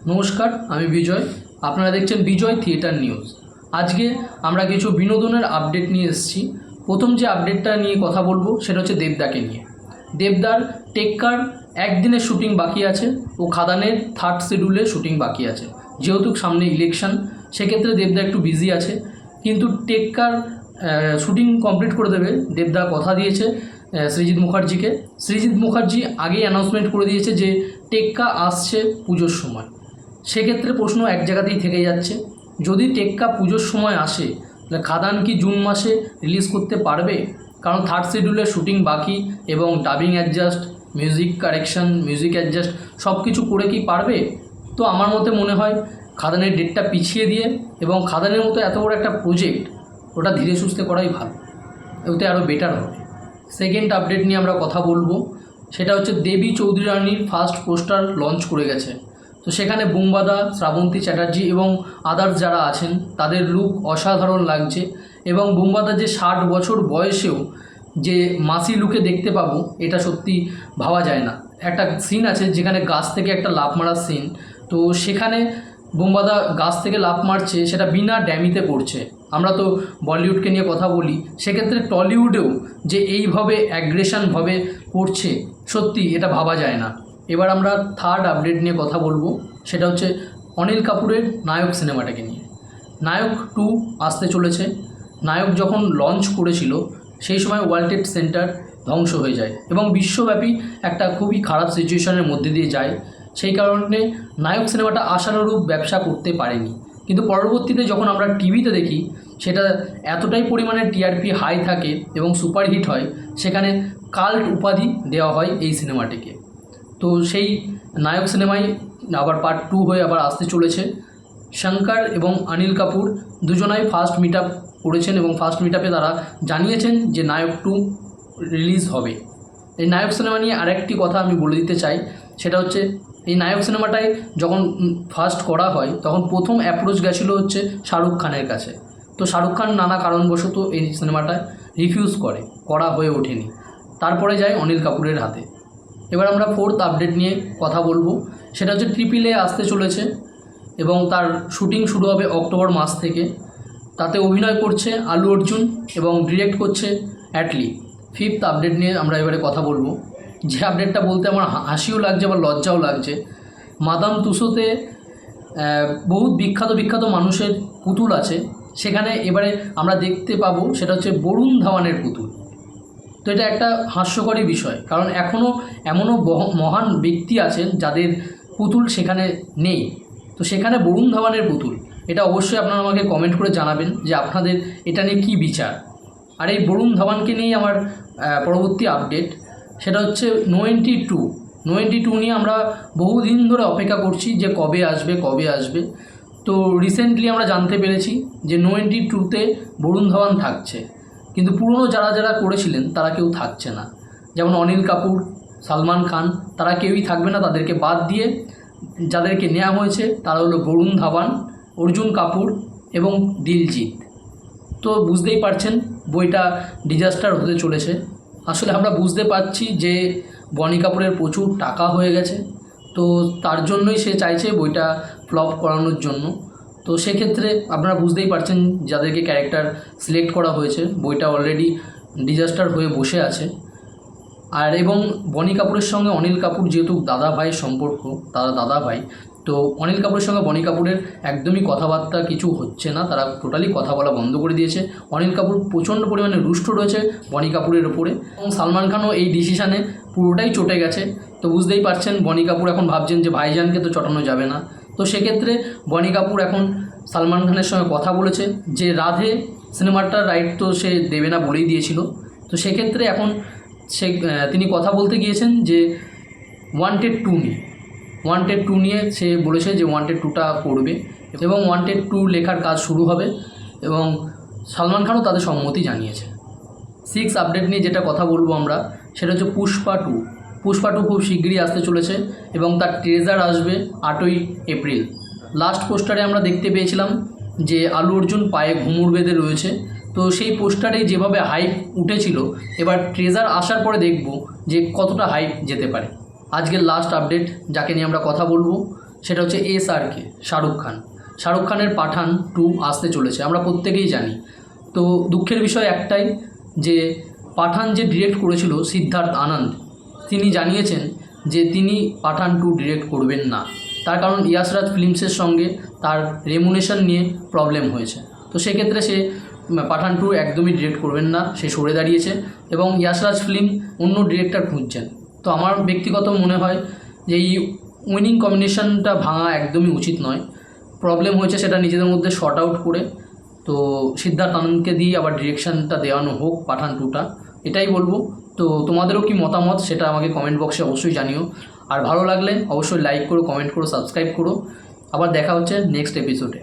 নমস্কার, আমি বিজয়। আপনারা দেখছেন বিজয় থিয়েটার নিউজ। আজকে আমরা কিছু বিনোদনের আপডেট নিয়ে এসেছি। প্রথম যে আপডেটটা নিয়ে কথা বলবো সেটা হচ্ছে দেবদাকে নিয়ে। দেবদার টেক্কার একদিনের শুটিং বাকি আছে ও খাদানের থার্ড শিডিউলে শুটিং বাকি আছে। যেহেতু সামনে ইলেকশন, সেক্ষেত্রে দেবদা একটু বিজি আছে, কিন্তু টেক্কার শুটিং কমপ্লিট করে দেবে। দেবদা কথা দিয়েছে সৃজিত মুখার্জিকে। সৃজিত মুখার্জি আগেই অ্যানাউন্সমেন্ট করে দিয়েছে যে টেক্কা আসছে পুজোর সময়। সেক্ষেত্রে প্রশ্ন এক জায়গাতেই থেকে যাচ্ছে, যদি টেক্কা পুজোর সময় আসে তাহলে খাদান কি জুন মাসে রিলিজ করতে পারবে? কারণ থার্ড শিডিউলের শুটিং বাকি এবং dubbing adjust, music correction, music adjust সব কিছু করে কি পারবে? তো আমার মতে মনে হয় খাদানের ডেটটা পিছিয়ে দিয়ে এবং খাদানের মতো এত বড় একটা প্রজেক্ট ওটা ধীরে সুস্থে করাই ভালো, ওতে আরও বেটার হবে। সেকেন্ড আপডেট নিয়ে আমরা কথা বলবো, সেটা হচ্ছে দেবী চৌধুরী রানীর ফার্স্ট পোস্টার লঞ্চ করে গেছে। তো সেখানে বুম্বাদা, শ্রাবন্তী চ্যাটার্জি এবং আদার্স যারা আছেন তাদের লুক অসাধারণ লাগছে। এবং বুম্বাদার যে 60 বছর বয়সেও যে মাসি লুকে দেখতে পাবো, এটা সত্যি ভাবা যায় না। একটা সিন আছে যেখানে গাছ থেকে একটা লাফ মারার সিন, তো সেখানে বুম্বাদা গাছ থেকে লাফ মারছে, সেটা বিনা ড্যামিতে করছে। আমরা তো বলিউডকে নিয়ে কথা বলি, সেক্ষেত্রে টলিউডেও যে এইভাবে অ্যাগ্রেশনভাবে করছে, সত্যি এটা ভাবা যায় না। এবার আমরা থার্ড আপডেট নিয়ে কথা বলবো, সেটা হচ্ছে অনিল কাপুরের নায়ক সিনেমাটাকে নিয়ে। নায়ক 2 আসতে চলেছে। নায়ক যখন লঞ্চ করেছিল সেই সময় ওয়ার্ল্ড ট্রেড সেন্টার ধ্বংস হয়ে যায় এবং বিশ্বব্যাপী একটা খুবই খারাপ সিচুয়েশনের মধ্যে দিয়ে যায়। সেই কারণে নায়ক সিনেমাটা আশানুরূপ ব্যবসা করতে পারেনি, কিন্তু পরবর্তীতে যখন আমরা টিভিতে দেখি সেটা এতটাই পরিমাণে টিআরপি হাই থাকে এবং সুপারহিট হয়, সেখানে কাল্ট উপাধি দেওয়া হয় এই সিনেমাটিকে। তো সেই নায়ক সিনেমায় আবার পার্ট 2 হয়ে আবার আসতে চলেছে। শঙ্কর এবং অনিল কাপুর দুজনাই ফার্স্ট মিট আপ করেছেন এবং ফার্স্ট মিট আপে তারা জানিয়েছেন যে নায়ক 2 রিলিজ হবে। এই নায়ক সিনেমা নিয়ে আরেকটি কথা আমি বলে দিতে চাই, সেটা হচ্ছে এই নায়ক সিনেমাটায় যখন ফার্স্ট করা হয় তখন প্রথম অ্যাপ্রোচ গেছিলো হচ্ছে শাহরুখ খানের কাছে। তো শাহরুখ খান নানা কারণবশত এই সিনেমাটায় রিফিউজ করা হয়ে ওঠেনি, তারপরে যায় অনিল কাপুরের হাতে। এবার আমরা ফোর্থ আপডেট নিয়ে কথা বলবো, সেটা হচ্ছে AAA আসতে চলেছে এবং তার শুটিং শুরু হবে অক্টোবর মাস থেকে। তাতে অভিনয় করছে আলু অর্জুন এবং ডিরেক্ট করছে অ্যাটলি। ফিফথ আপডেট নিয়ে আমরা এবারে কথা বলবো, যে আপডেটটা বলতে আমার হাসিও লাগছে আবার লজ্জাও লাগছে। মাদাম তুসোতে বহুত বিখ্যাত মানুষের পুতুল আছে, সেখানে এবারে আমরা দেখতে পাবো সেটা হচ্ছে বরুণ ধাওয়ানের পুতুল। তো এটা একটা হাস্যকরী বিষয়, কারণ এমনও মহান ব্যক্তি আছেন যাদের পুতুল সেখানে নেই। তো সেখানে বরুণ ধাওয়ানের পুতুল, এটা অবশ্যই আপনারা আমাকে কমেন্ট করে জানাবেন যে আপনাদের এটা নিয়ে কী বিচার। আর এই বরুণ ধাওয়ানকে নিয়েই আমার পরবর্তী আপডেট, সেটা হচ্ছে 92 নিয়ে আমরা বহুদিন ধরে অপেক্ষা করছি যে কবে আসবে। তো রিসেন্টলি আমরা জানতে পেরেছি যে 92তে বরুণ ধাওয়ান থাকছে, কিন্তু পুরনো যারা করেছিলেন তারা কেউ থাকছে না। যেমন অনিল কাপুর, সালমান খান, তারা কেউই থাকবে না। তাদেরকে বাদ দিয়ে যাদেরকে নেওয়া হয়েছে তারা হলো বরুণ ধাওয়ান, অর্জুন কাপুর এবং দিলজিৎ। তো বুঝতেই পারছেন বইটা ডিজাস্টার হতে চলেছে। আসলে আমরা বুঝতে পারছি যে বনি কাপুরের প্রচুর টাকা হয়ে গেছে, তো তার জন্যই সে চাইছে বইটা ফ্লপ করানোর জন্য। তো সেক্ষেত্রে আপনারা বুঝতেই পারছেন যাদেরকে ক্যারেক্টার সিলেক্ট করা হয়েছে, বইটা অলরেডি ডিজাস্টার হয়ে বসে আছে। আর এবং বনি কাপুরের সঙ্গে অনিল কাপুর যেহেতু দাদা ভাইয়ের সম্পর্ক, তারা দাদা ভাই, তো অনিল কাপুরের সঙ্গে বনি কাপুরের একদমই কথাবার্তা কিছু হচ্ছে না, তারা টোটালি কথা বলা বন্ধ করে দিয়েছে। অনিল কাপুর প্রচণ্ড পরিমাণে রুষ্ট রয়েছে বনি কাপুরের ওপরে এবং সালমান খানও এই ডিসিশানে পুরোটাই চটে গেছে। তো বুঝতেই পারছেন বনি কাপুর এখন ভাবছেন যে ভাইজানকে তো চটানো যাবে না। তো সেক্ষেত্রে বনি কাপুর এখন সালমান খানের সঙ্গে কথা বলেছে যে রাধে সিনেমাটার রাইট তো সে দেবে না বলেই দিয়েছিল। তো সেক্ষেত্রে এখন তিনি কথা বলতে গিয়েছেন যে ওয়ান্টেড টু নিয়ে সে বলেছে যে ওয়ান্টেড 2টা করবে এবং ওয়ান্টেড 2 লেখার কাজ শুরু হবে এবং সালমান খানও তাদের সম্মতি জানিয়েছে। 6 আপডেট নিয়ে যেটা কথা বলবো আমরা, সেটা হচ্ছে পুষ্পা টু খুব শিগগিরই আসতে চলেছে এবং তার ট্রেজার আসবে 8ই এপ্রিল। লাস্ট পোস্টারে আমরা দেখতে পেয়েছিলাম যে আলু অর্জুন পায়ে ঘুঙুর বেঁধে রয়েছে। তো সেই পোস্টারে যেভাবে হাইপ উঠেছিল, এবার ট্রেজার আসার পরে দেখব যে কতটা হাইপ যেতে পারে। আজকের লাস্ট আপডেট যাকে নিয়ে আমরা কথা বলবো, সেটা হচ্ছে SRK, শাহরুখ খানের পাঠান 2 আসতে চলেছে, আমরা প্রত্যেকেই জানি। তো দুঃখের বিষয় একটাই যে পাঠান যে ডিরেক্ট করেছিল সিদ্ধার্থ আনন্দ, তিনি জানিয়েছেন যে তিনি পাঠান 2 ডিরেক্ট করবেন না। তার কারণ ইয়াশ রাজ ফিল্মসের সঙ্গে তার রেমুনেশন নিয়ে প্রবলেম হয়েছে। তো সেক্ষেত্রে সে পাঠান 2 একদমই ডিরেক্ট করবেন না, সে সরে দাঁড়িয়েছে এবং ইয়াশ রাজ ফিল্ম অন্য ডিরেক্টর খুঁজছেন। তো আমার ব্যক্তিগত মনে হয় যে এই উইনিং কম্বিনেশনটা ভাঙা একদমই উচিত নয়। প্রবলেম হয়েছে সেটা নিজেদের মধ্যে শর্ট আউট করে তো সিদ্ধার্থ আনন্দকে দিয়ে আবার ডিরেকশনটা দেওয়ানো হোক পাঠান 2টা, এটাই বলবো। তো তোমাদেরও কি মতামত সেটা আমাকে কমেন্ট বক্সে অবশ্যই জানিও। আর ভালো লাগলে অবশ্যই লাইক করো, কমেন্ট করো, সাবস্ক্রাইব করো। আবার দেখা হচ্ছে নেক্সট এপিসোডে।